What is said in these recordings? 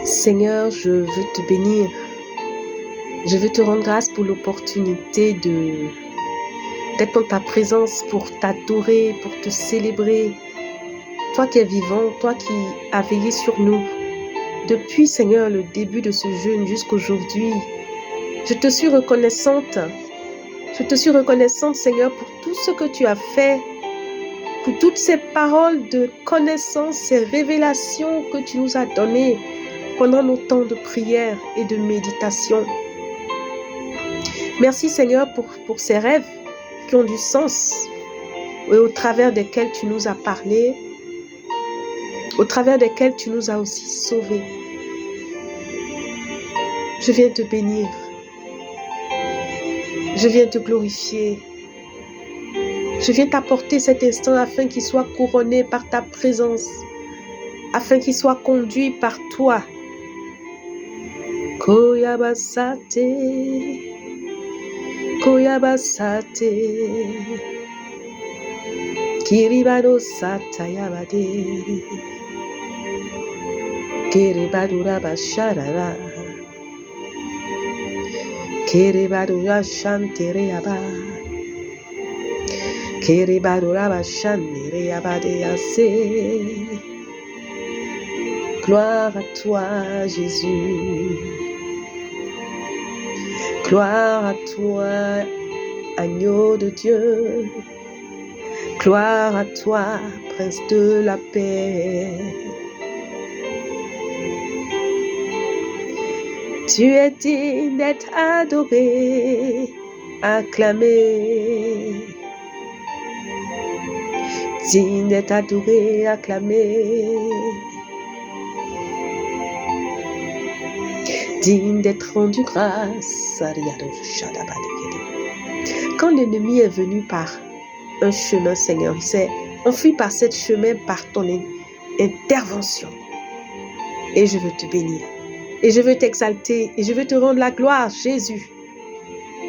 Seigneur, je veux te bénir. Je veux te rendre grâce pour l'opportunité d'être dans ta présence pour t'adorer, pour te célébrer. Toi qui es vivant, toi qui as veillé sur nous. Depuis, Seigneur, le début de ce jeûne jusqu'aujourd'hui, je te suis reconnaissante. Je te suis reconnaissante, Seigneur, pour tout ce que tu as fait, pour toutes ces paroles de connaissance, ces révélations que tu nous as données pendant nos temps de prière et de méditation. Merci, Seigneur, pour ces rêves qui ont du sens et au travers desquels tu nous as parlé, au travers desquels tu nous as aussi sauvés. Je viens te bénir. Je viens te glorifier. Je viens t'apporter cet instant afin qu'il soit couronné par ta présence, afin qu'il soit conduit par toi. Koyabasate, Koyabasate, Kiribado Satayabade, Kiribadura Basharara, Kiribadura Shantereaba, Kiribadura Bashanereabadease. Gloire à toi, Jésus. Gloire à toi, agneau de Dieu. Gloire à toi, prince de la paix. Tu es digne d'être adoré, acclamé. Digne d'être adoré, acclamé. Digne d'être rendu grâce. Quand l'ennemi est venu par un chemin, Seigneur, on fuit par ce chemin par ton intervention. Et je veux te bénir. Et je veux t'exalter. Et je veux te rendre la gloire, Jésus.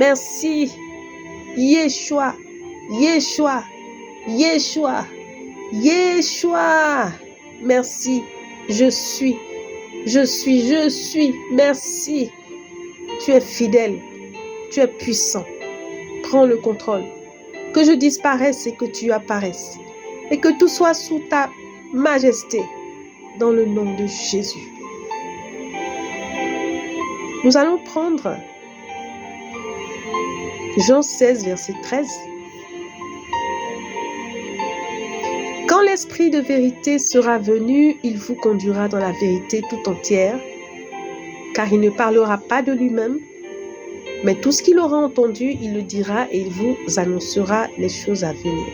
Merci. Yeshua. Yeshua. Yeshua. Yeshua. Merci. Je suis. Merci. Tu es fidèle. Tu es puissant. Prends le contrôle. Que je disparaisse et que tu apparaisses. Et que tout soit sous ta majesté. Dans le nom de Jésus. Nous allons prendre Jean 16, verset 13. Quand l'Esprit de vérité sera venu, il vous conduira dans la vérité tout entière, car il ne parlera pas de lui-même, mais tout ce qu'il aura entendu, il le dira et il vous annoncera les choses à venir.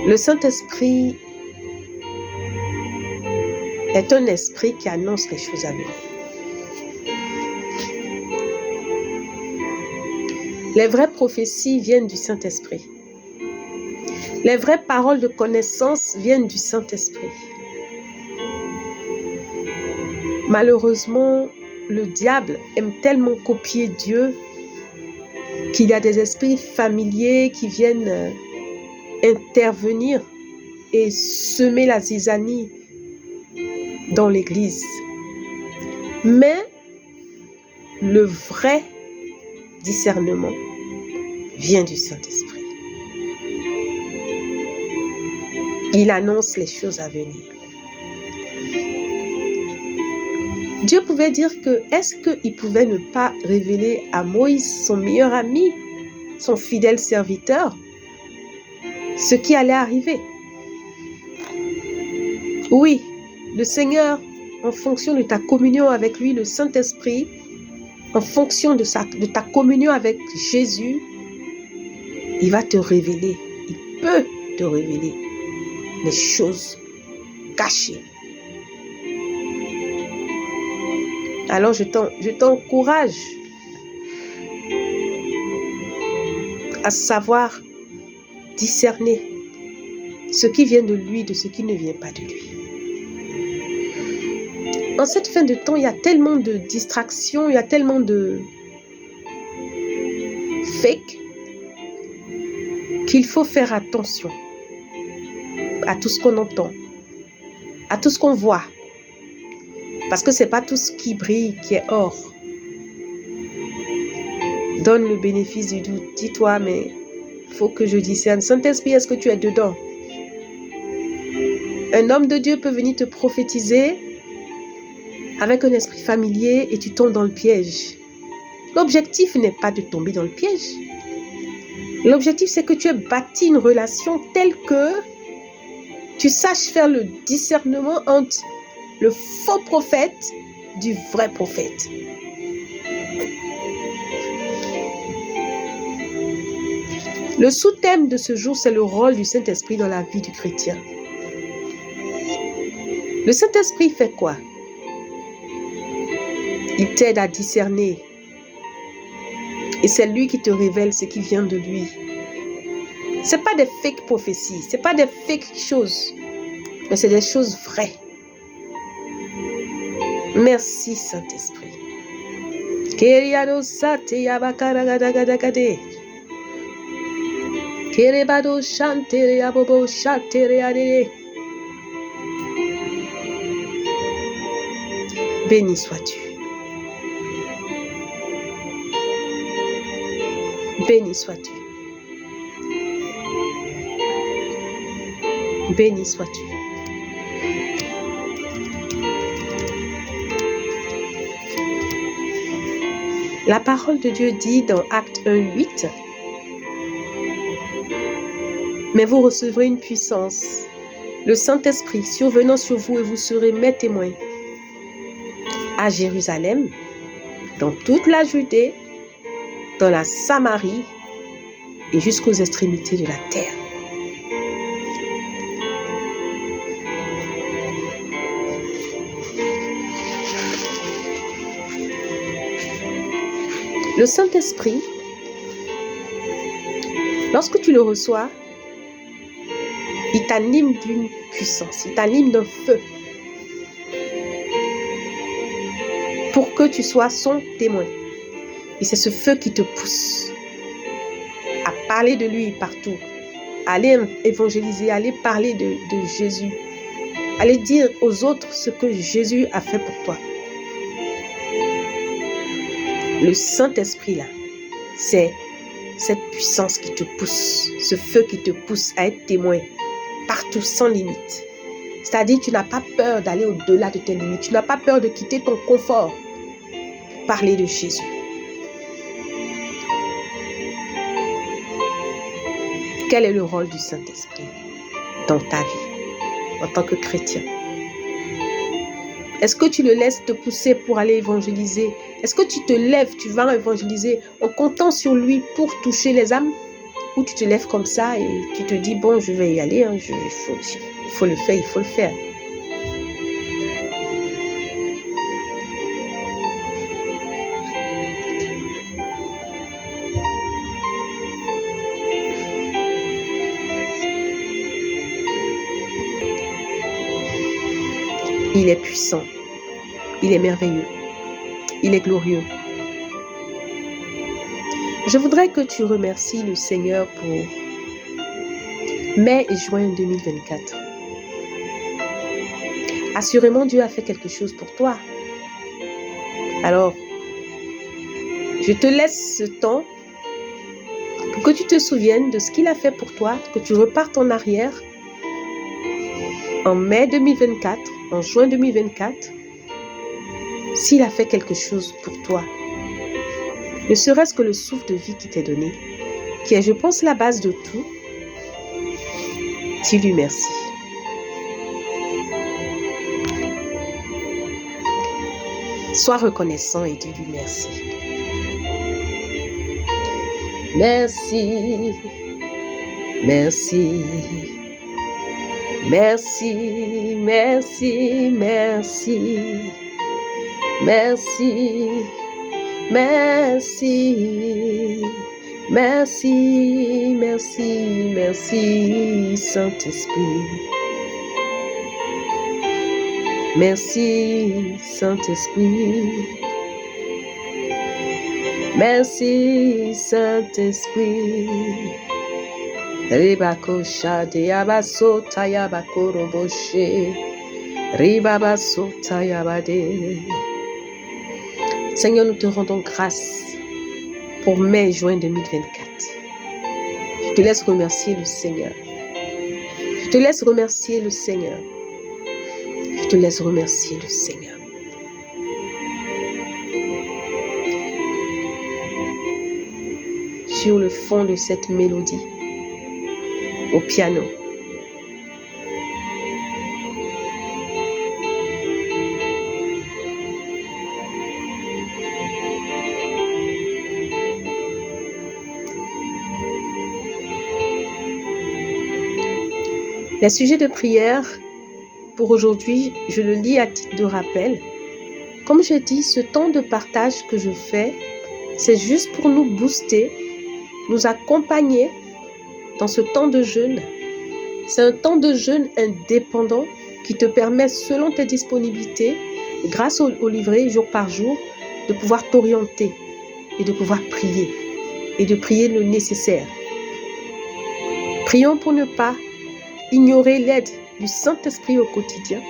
Le Saint-Esprit est un esprit qui annonce les choses à venir. Les vraies prophéties viennent du Saint-Esprit. Les vraies paroles de connaissance viennent du Saint-Esprit. Malheureusement, le diable aime tellement copier Dieu qu'il y a des esprits familiers qui viennent intervenir et semer la zizanie dans l'Église. Mais le vrai discernement vient du Saint-Esprit. Il annonce les choses à venir. Dieu pouvait dire que, est-ce qu'il pouvait ne pas révéler à Moïse, son meilleur ami, son fidèle serviteur, ce qui allait arriver? Oui, le Seigneur, en fonction de ta communion avec lui, le Saint-Esprit, en fonction de ta communion avec Jésus, il va te révéler, il peut te révéler les choses cachées. Alors je t'encourage à savoir discerner ce qui vient de lui de ce qui ne vient pas de lui. En cette fin de temps, il y a tellement de distractions, il y a tellement de fake qu'il faut faire attention à tout ce qu'on entend, à tout ce qu'on voit, Parce que ce n'est pas tout ce qui brille qui est or. Donne le bénéfice du doute. Dis-toi, mais il faut que je discerne. Saint-Esprit, est-ce que tu es dedans? Un homme de Dieu peut venir te prophétiser avec un esprit familier et tu tombes dans le piège. L'objectif n'est pas de tomber dans le piège. L'objectif, c'est que tu aies bâti une relation telle que tu saches faire le discernement entre le faux prophète du vrai prophète. Le sous-thème de ce jour, c'est le rôle du Saint-Esprit dans la vie du chrétien. Le Saint-Esprit fait quoi? Il t'aide à discerner. Et c'est lui qui te révèle ce qui vient de lui. Ce n'est pas des fake prophéties, ce n'est pas des fake choses, mais c'est des choses vraies. Merci Saint-Esprit. Béni sois-tu. Béni sois-tu. Béni sois-tu. La parole de Dieu dit dans Actes 1:8, « Mais vous recevrez une puissance, le Saint-Esprit survenant sur vous et vous serez mes témoins à Jérusalem, dans toute la Judée, dans la Samarie et jusqu'aux extrémités de la terre. » Le Saint-Esprit, lorsque tu le reçois, il t'anime d'une puissance, il t'anime d'un feu pour que tu sois son témoin. Et c'est ce feu qui te pousse à parler de lui partout, à aller évangéliser, à aller parler de Jésus, à aller dire aux autres ce que Jésus a fait pour toi. Le Saint-Esprit là, c'est cette puissance qui te pousse, ce feu qui te pousse à être témoin partout sans limite. C'est-à-dire tu n'as pas peur d'aller au-delà de tes limites, tu n'as pas peur de quitter ton confort pour parler de Jésus. Quel est le rôle du Saint-Esprit dans ta vie en tant que chrétien? Est-ce que tu le laisses te pousser pour aller évangéliser? Est-ce que tu te lèves, tu vas évangéliser en comptant sur lui pour toucher les âmes? Ou tu te lèves comme ça et tu te dis, bon, je vais y aller, hein, il faut le faire, il faut le faire. Il est puissant, il est merveilleux, il est glorieux. Je voudrais que tu remercies le Seigneur pour mai et juin 2024. Assurément, Dieu a fait quelque chose pour toi. Alors, je te laisse ce temps pour que tu te souviennes de ce qu'il a fait pour toi, que tu repartes en arrière en mai 2024, en juin 2024, s'il a fait quelque chose pour toi. Ne serait-ce que le souffle de vie qui t'est donné, qui est, je pense, la base de tout. Dis-lui merci. Sois reconnaissant et dis-lui merci. Merci, merci, merci, merci, merci, merci. Merci, merci, merci, merci, Saint-Esprit. Merci, Saint-Esprit. Merci, Saint-Esprit. Rebako shade yabaso tayabako roboshe. Ribaba Sotayabade. Seigneur, nous te rendons grâce pour mai-juin 2024. Je te laisse remercier le Seigneur. Je te laisse remercier le Seigneur. Je te laisse remercier le Seigneur. Sur le fond de cette mélodie, au piano, les sujets de prière pour aujourd'hui, je le lis à titre de rappel. Comme je dis, ce temps de partage que je fais, c'est juste pour nous booster, nous accompagner dans ce temps de jeûne. C'est un temps de jeûne indépendant qui te permet, selon tes disponibilités, grâce au livret jour par jour, de pouvoir t'orienter et de pouvoir prier et de prier le nécessaire. Prions pour ne pas ignorer l'aide du Saint-Esprit au quotidien.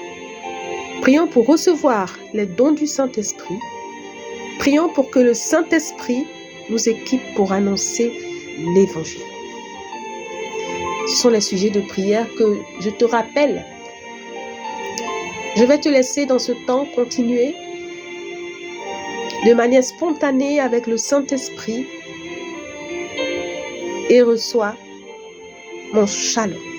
Prions pour recevoir les dons du Saint-Esprit. Prions pour que le Saint-Esprit nous équipe pour annoncer l'Évangile. Ce sont les sujets de prière que je te rappelle. Je vais te laisser dans ce temps continuer de manière spontanée avec le Saint-Esprit et reçois mon shalom.